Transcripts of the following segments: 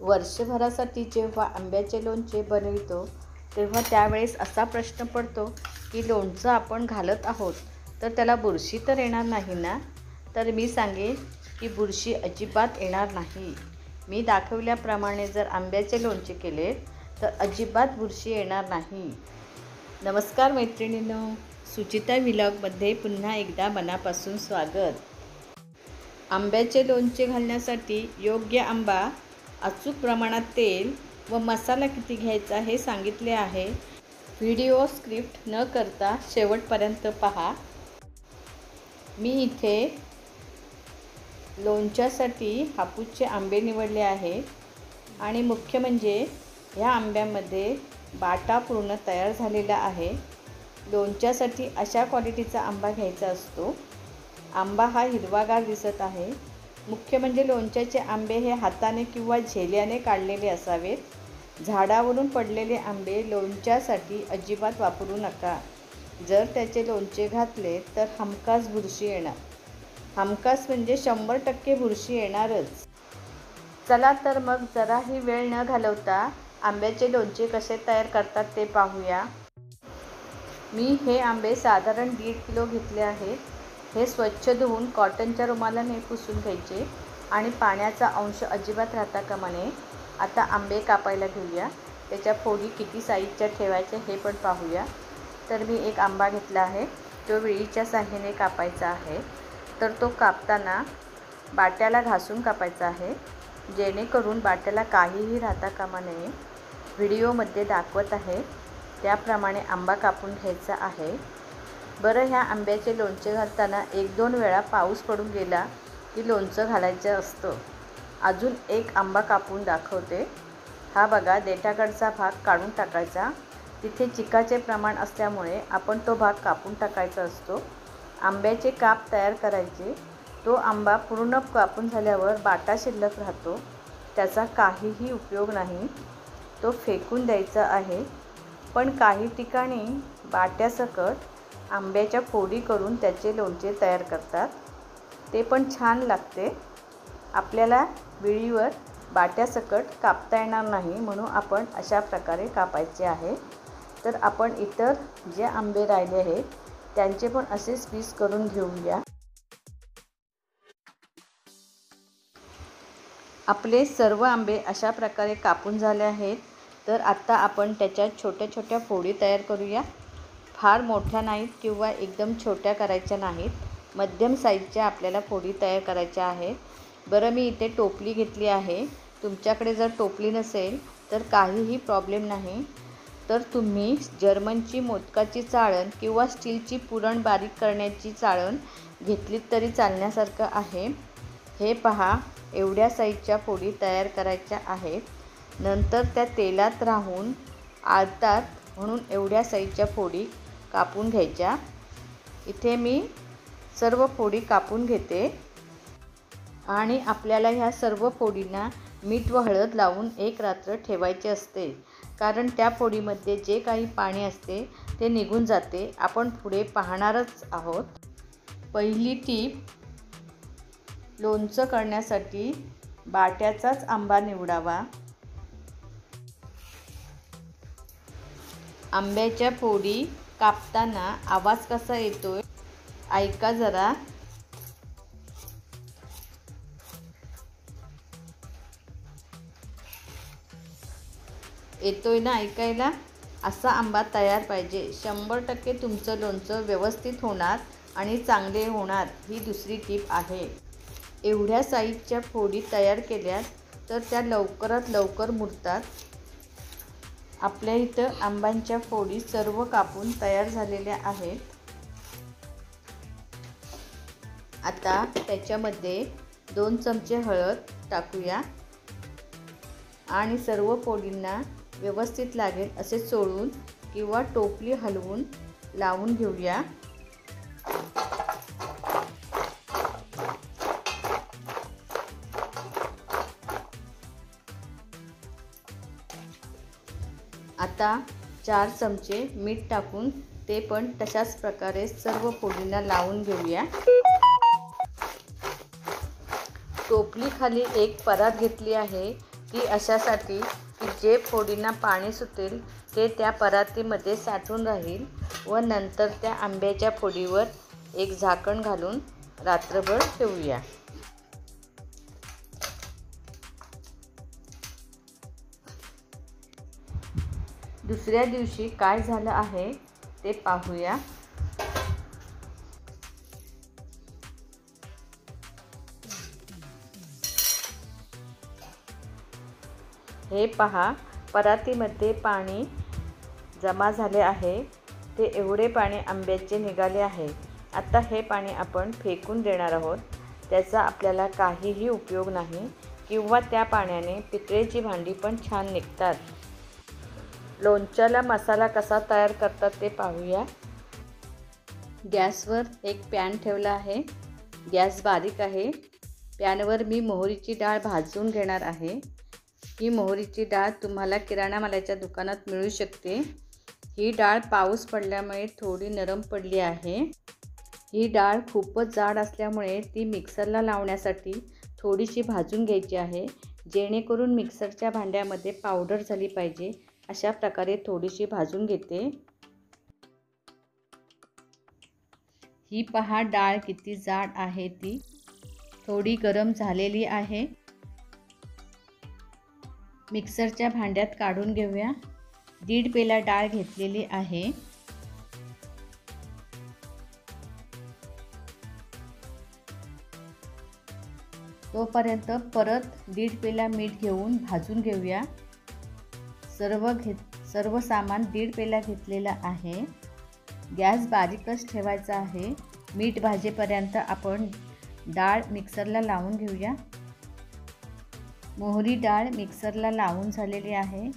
वर्षभरासाठी जेव्हा आंब्याचे लोणचे बनवितो तेव्हा त्यावेळेस असा प्रश्न पडतो की लोणचं आपण घालत आहोत तर त्याला बुरशी तर येणार नाही ना? तर मी सांगेन की बुरशी अजिबात येणार नाही. मी दाखवल्याप्रमाणे जर आंब्याचे लोणचे केले तर अजिबात बुरशी येणार नाही. नमस्कार मैत्रिणींनो, सुचिता व्लॉगमध्ये पुन्हा एकदा मनापासून स्वागत. आंब्याचे लोणचे घालण्यासाठी योग्य आंबा, अचूक प्रमाणात तेल व मसाला किती घ्यायचा हे सांगितले आहे. व्हिडिओ स्क्रिप्ट न करता शेवटपर्यंत पहा. मी इथे लोणच्यासाठी हापूसचे आंबे निवडले आहे आणि मुख्य म्हणजे ह्या आंब्यामध्ये बाटा पूर्ण तयार झालेला आहे. लोणच्यासाठी अशा क्वालिटीचा आंबा घ्यायचा असतो. आंबा हा हिरवागार दिसत आहे. मुख्य म्हणजे लोणच्याचे आंबे हे हाताने किंवा झेल्याने काढलेले असावेत. झाडावरून पडलेले आंबे लोणच्यासाठी अजिबात वापरू नका. जर त्याचे लोणचे घातले तर हमखास बुरशी येणार. हमखास म्हणजे 100% बुरशी येणारच. चला तर मग जराही वेळ न घालवता आंब्याचे लोणचे कसे तयार करतात ते पाहूया. मी हे आंबे साधारण 1.5 किलो घेतले आहेत. हे स्वच्छ धुवून कॉटनच्या रुमालाने पुसून घ्यायचे आणि पाण्याचा अंश अजिबात राहता कामा नये. आता आंबे कापायला घेऊया. त्याच्या फोडी किती साईजच्या ठेवायच्या हे पण पाहूया. तर मी एक आंबा घेतला आहे. तो विळीच्या साहाय्याने कापायचा आहे. तर तो कापताना बाट्याला घासून कापायचा आहे, जेणेकरून बाट्याला काहीही राहता कामा नये. व्हिडिओमध्ये दाखवत आहे त्याप्रमाणे आंबा कापून घ्यायचा आहे. बरं, ह्या आंब्याचे लोणचे घालताना 1-2 वेळा पाऊस पडून गेला की लोणचं घालायचं असतं. अजून एक आंबा कापून दाखवते. हा बघा, देठाकडचा भाग काढून टाकायचा. तिथे चिकाचे प्रमाण असल्यामुळे आपण तो भाग कापून टाकायचा असतो. आंब्याचे काप तयार करायचे. तो आंबा पूर्ण कापून झाल्यावर बाटा शिल्लक राहतो. त्याचा काहीही उपयोग नाही. तो फेकून द्यायचा आहे. पण काही ठिकाणी बाट्यासकट आंब्याच्या फोडी करून त्याचे लोणचे तयार करतात. ते पण छान लागते. आपल्याला विळीवर बाट्यासकट कापता येणार नाही, म्हणून आपण अशा प्रकारे कापायचे आहे. तर आपण इतर जे आंबे राहिले आहेत त्यांचे पण असेच पीस करून घेऊया. आपले सर्व आंबे अशा प्रकारे कापून झाले आहेत. तर आता आपण त्याच्या छोट्या छोट्या फोडी तयार करूया. फार मोठ्या नाहीत किंवा एकदम छोट्या करायच्या नाहीत. मध्यम साईजच्या आपल्याला फोडी तयार करायच्या आहेत. बरं, मी इथे टोपली घेतली आहे. तुमच्याकडे जर टोपली नसेल तर काहीही प्रॉब्लेम नाही. तर तुम्ही जर्मनची मोदकाची चाळण किंवा स्टीलची पुरण बारीक करण्याची चाळण घेतलीत तरी चालण्यासारखं आहे. हे पहा, एवढ्या साईजच्या फोडी तयार करायच्या आहेत. नंतर त्या तेलात राहून आळतात म्हणून एवढ्या साईजच्या फोडी कापून घ्यायच्या. इथे मी सर्व फोडी कापून घेते आणि आपल्याला ह्या सर्व फोडींना मीठ व हळद लावून 1 रात्र ठेवायचे असते. कारण त्या फोडीमध्ये जे काही पाणी असते ते निघून जाते. आपण पुढे पाहणारच आहोत. पहिली टीप, लोणचं करण्यासाठी बाट्याचाच आंबा निवडावा. आंब्याच्या फोडी कापताना आवाज कसा येतोय ऐका जरा. येतोय ना ऐकायला? असा आंबा तयार पाहिजे. 100% तुमचं लोणचं व्यवस्थित होणार आणि चांगले होणार. ही दुसरी टीप आहे. एवढ्या साईजच्या फोडी तयार केल्यात तर त्या लवकरात लवकर मुरतात. आपल्या इथं आंब्यांच्या फोडी सर्व कापून तयार झालेल्या आहेत. आता त्याच्यामध्ये 2 चमचे हळद टाकूया आणि सर्व फोडींना व्यवस्थित लागेल असे चोळून किंवा टोपली हलवून लावून घेऊया. आता 4 चमचे मीठ टाकून ते पण तशाच प्रकारे सर्व फोडींना लावून घेऊया. टोपली खाली एक परात घेतली आहे. ती अशासाठी की जे फोडींना पाणी सुटेल ते त्या परातीमध्ये साठून राहील व नंतर त्या आंब्याच्या फोडीवर एक झाकण घालून रात्रभर ठेवूया. दुसऱ्या दिवशी काय झालं आहे ते पाहूया. हे पहा, परातीमध्ये पाणी जमा झाले आहे. ते एवढे पाणी आंब्याचे निघाले आहे. आता हे पाणी आपण फेकून देणार आहोत. त्याचा आपल्याला काहीही उपयोग नाही किंवा त्या पाण्याने पितळेची भांडी पण छान निघतात. लोणच्याला मसाला कसा तयार करतात ते पाहूया. गॅसवर एक पॅन ठेवला आहे. गॅस बारीक आहे. पॅनवर मी मोहरीची डाळ भाजून घेणार आहे. ही मोहरीची डाळ तुम्हाला किराणा मालाच्या दुकानात मिळू शकते. ही डाळ पाऊस पडल्यामुळे थोडी नरम पडली आहे. ही डाळ खूपच जाड असल्यामुळे ती मिक्सरला लावण्यासाठी थोडीशी भाजून घ्यायची आहे, जेणेकरून मिक्सरच्या भांड्यामध्ये पावडर झाली पाहिजे. अशा प्रकारे थोडीशी भाजून घेते. ही पहा डाळ किती जाड आहे. ती थोडी गरम झालेली आहे. मिक्सरच्या भांड्यात काढून घेऊया. 1.5 पेला डाळ घेतलेली आहे. तोपर्यंत परत 1.5 पेला मीठ घेऊन भाजून घेऊया. सर्व सामान 1.5 पेला घेतलेला आहे. गॅस बारीकच ठेवायचा आहे. मीठ भाजेपर्यंत आपण डाळ मिक्सरला लावून घेऊया. मोहरी डाळ मिक्सरला लावून झालेली आहे.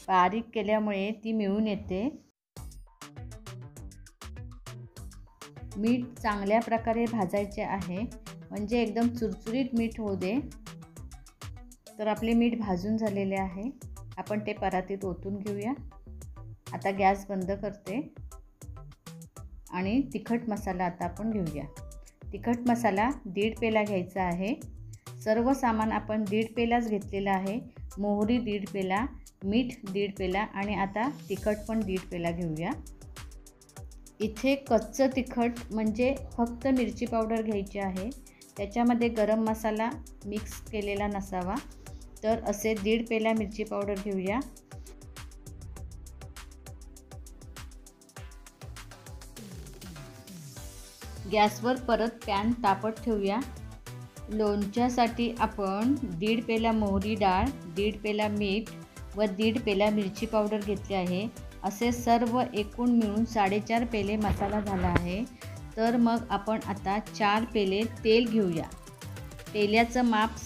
बारीक केल्यामुळे ती मिळून येते. मीठ चांगल्या प्रकारे भाजायचे आहे, म्हणजे एकदम चुरचुरीत मीठ होऊ दे. तर आपले मीठ भाजून झालेले आहे. आपण ते परातीत ओतून घेऊया. आता गॅस बंद करते आणि तिखट मसाला आता आपण घेऊया. तिखट मसाला 1.5 पेला घ्यायचा आहे. सर्व सामान आपण 1.5 पेलाच घेतलेला आहे. मोहरी 1.5 पेला, मीठ 1.5 पेला आणि आता तिखट पण 1.5 पेला घेऊया. इथे कच्चं तिखट म्हणजे फक्त मिरची पावडर घ्यायची आहे. त्याच्यामध्ये गरम मसाला मिक्स केलेला नसावा. तर असे 1.5 पेला मिरची पावडर घेऊया. गॅसवर परत पॅन तापत ठेवूया. लोणच्यासाठी आपण 1.5 पेला मोहरी डाळ, 1.5 पेला मीठ व 1.5 पेला मिरची पावडर घेतली आहे. असे सर्व एकूण मिळून 4.5 पेले मसाला झाला आहे. तर मग आपण आता 4 पेले तेल घेऊया. पेल्याचं माप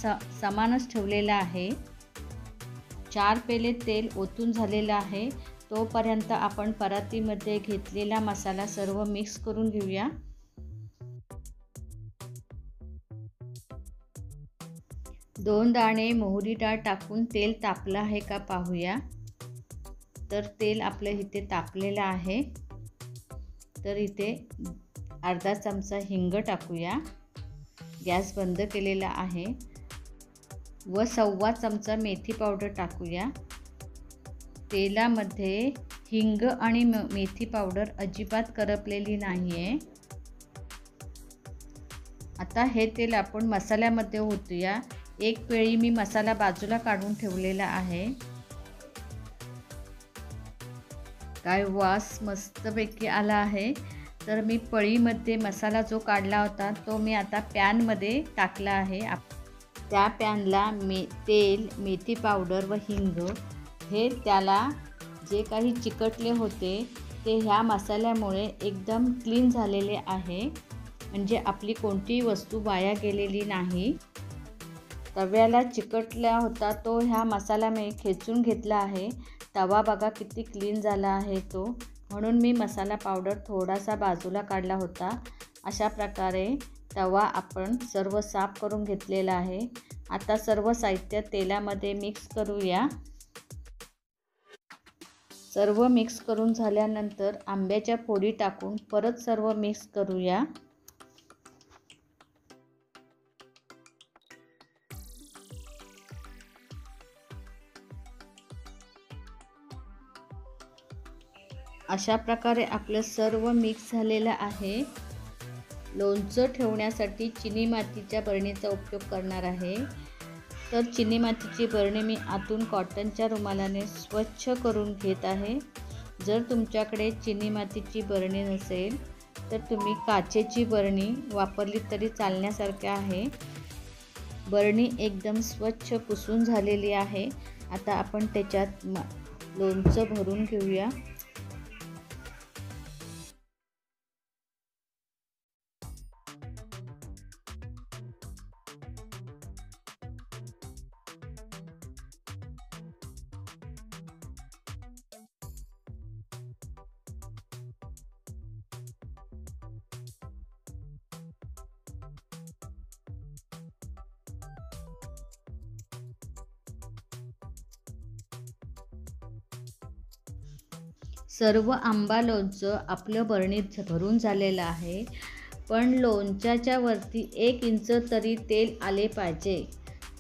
समानच ठेवलेलं आहे. 4 पेले तेल ओतून झालेलं आहे. तोपर्यंत आपण परातीमध्ये घेतलेला मसाला सर्व मिक्स करून घेऊया. दोन दाणे मोहरी डाळ टाकून तेल तापलं आहे का पाहूया. तर तेल आपलं इथे तापलेलं आहे. तर इथे अर्धा चमचा हिंग टाकूया. गॅस बंद केलेला आहे. व 1.25 चमचा मेथी पावडर टाकूया. तेलामध्ये हिंग आणि मेथी पावडर अजिबात करपलेली नाही आहे. आता हे तेल आपण मसाल्यामध्ये ओतूया. एक पेळी मी मसाला बाजूला काढून ठेवलेला आहे. काय वास मस्तपैकी आला आहे. तर मी पळीमध्ये मसाला जो काढला होता तो मी आता पॅनमध्ये टाकला आहे. त्या पॅनला तेल, मेथी पावडर व हिंग हे त्याला जे काही चिकटले होते ते ह्या मसाल्यामुळे एकदम क्लीन झालेले आहे. म्हणजे आपली कोणतीही वस्तू वाया गेलेली नाही. तव्याला चिकटला होता तो ह्या मसाल्याने खेचून घेतला आहे. तवा बघा किती क्लीन झाला आहे तो. म्हणून मी मसाला पावडर थोडासा बाजूला काढला होता. अशा प्रकारे तवा आपण सर्व साफ करून घेतलेला आहे. आता सर्व साहित्य तेलामध्ये मिक्स करूया. सर्व मिक्स करून झाल्यानंतर आंब्याच्या फोडी टाकून परत सर्व मिक्स करूया. अशा प्रकारे आपलं सर्व मिक्स झालेलं आहे. लोणचं ठेवण्यासाठी चिनी मातीच्या बरणीचा उपयोग करणार आहे. तर चिनी मातीची बरणी मी आतून कॉटनच्या रुमालाने स्वच्छ करून घेत आहे. जर तुमच्याकडे चिनी मातीची बरणी नसेल तर तुम्ही काचेची बरणी वापरली तरी चालण्यासारखे आहे. बरणी एकदम स्वच्छ पुसून झालेली आहे. आता आपण त्याच्यात लोणचं भरून घेऊया. सर्व आंबा लोणचं आपलं बरणीत भरून झालेलं आहे. पण लोणच्याच्या वरती 1 इंच तरी तेल आले पाहिजे,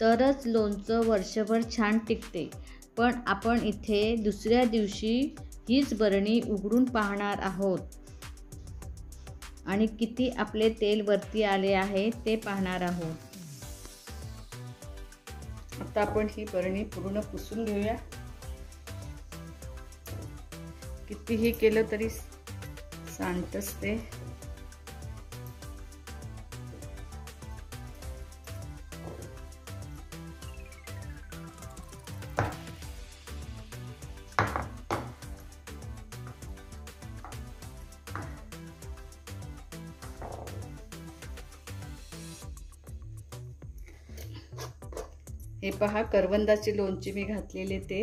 तरच लोणचं वर्षभर छान टिकते. पण आपण इथे दुसऱ्या दिवशी हीच बरणी उघडून पाहणार आहोत आणि किती आपले तेल वरती आले आहे ते पाहणार आहोत. आता आपण ही बरणी पूर्ण पुसून घेऊया. कितीही केलं तरी सांडतच ते. हे पहा, करवंदाचे लोणचे मी घातलेले ते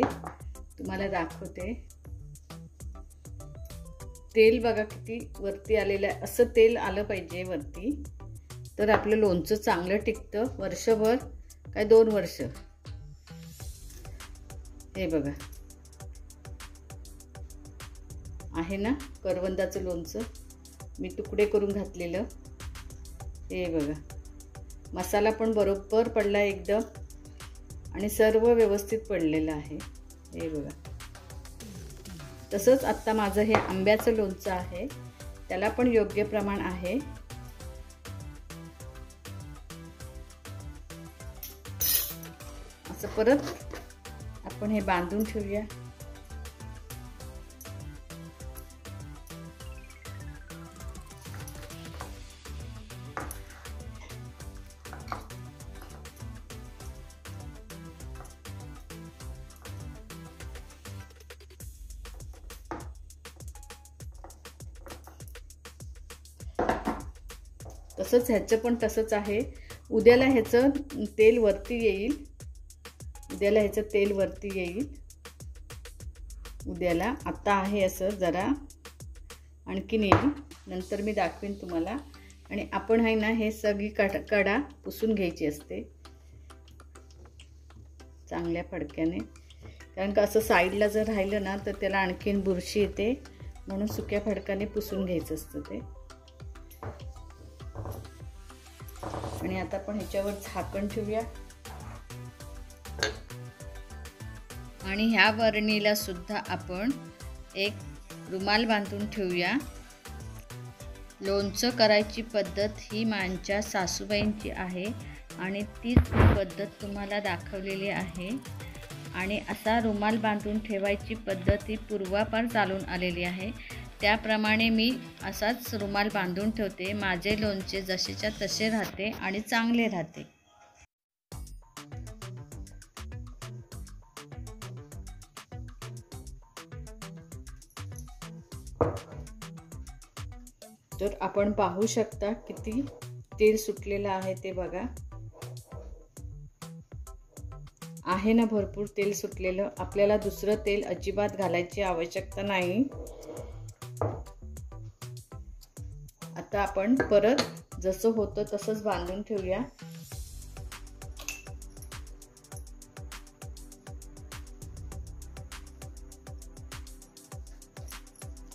तुम्हाला दाखवते. तेल बघा किती वरती आलेलं आहे. असं तेल आलं पाहिजे वरती, तर आपलं लोणचं चांगलं टिकतं वर्षभर, काय 2 वर्ष. हे बघा आहे ना करवंदाचं लोणचं, मी तुकडे करून घातलेलं. हे बघा, मसाला पण बरोबर पडला एकदम आणि सर्व व्यवस्थित पडलेलं आहे. हे बघा, तसंच आत्ता माझं हे आंब्याचं लोणचं आहे, त्याला पण योग्य प्रमाण आहे. असं परत आपण हे बांधून ठेवूया. तसंच ह्याचं पण तसंच आहे. उद्याला ह्याचं तेल वरती येईल. उद्याला आता आहे असं जरा, आणखीन येईल, नंतर मी दाखवेन तुम्हाला. आणि आपण आहे ना हे सगळी कडा पुसून घ्यायची असते चांगल्या फडक्याने, कारण का असं साईडला जर राहिलं ना तर त्याला आणखीन बुरशी येते, म्हणून सुक्या फडक्याने पुसून घ्यायचं असतं ते. आणि आता आपण ह्याच्यावर झाकण ठेवूया आणि ह्या बरणीला सुद्धा आपण एक रुमाल बांधून ठेवूया. लोणचं करायची पद्धत ही माझ्या सासूबाईंची आहे आणि तीच पद्धत तुम्हाला दाखवलेली आहे. आणि असा रुमाल बांधून ठेवायची पद्धत ही पूर्वापार चालून आलेली आहे. त्याप्रमाणे मी असाच रुमाल बांधून ठेवते. माझे लोणचे जसेच्या तसे राहते आणि चांगले राहते. तर आपण पाहू शकता किती तेल सुटलेलं आहे ते बघा. आहे ना भरपूर तेल सुटलेलं. आपल्याला दुसरं तेल अजिबात घालायची आवश्यकता नाही. आता आपण परत जसं होतं तसंच बांधून ठेवूया.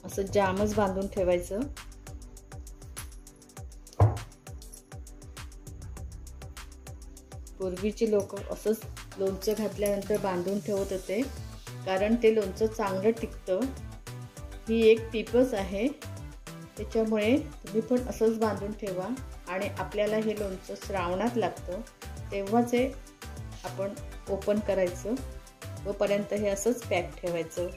असं जामच बांधून ठेवायचं. पूर्वीचे लोक असंच लोणचं घातल्यानंतर बांधून ठेवत होते, कारण ते लोणचं चांगलं टिकतं. ही एक टिपच आहे, त्याच्यामुळे तुम्ही पण असंच बांधून ठेवा आणि आपल्याला हे लोणचं श्रावणात लागतं तेव्हाच हे आपण ओपन करायचं, तोपर्यंत हे असंच पॅक ठेवायचं.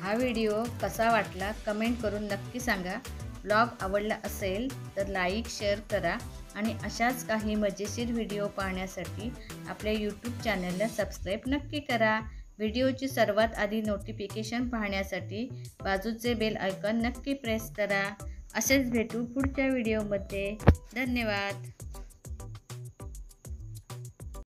हा व्हिडिओ कसा वाटला कमेंट करून नक्की सांगा. ब्लॉग आवडला असेल तर लाईक शेअर करा आणि अशाच काही मजेशीर व्हिडिओ पाहण्यासाठी आपल्या यूट्यूब चॅनलला सबस्क्राईब नक्की करा. व्हिडिओची सर्वात आधी नोटिफिकेशन पाहण्यासाठी बाजूचे बेल आयकॉन नक्की प्रेस करा. असेच भेटू पुढच्या व्हिडिओमध्ये. धन्यवाद.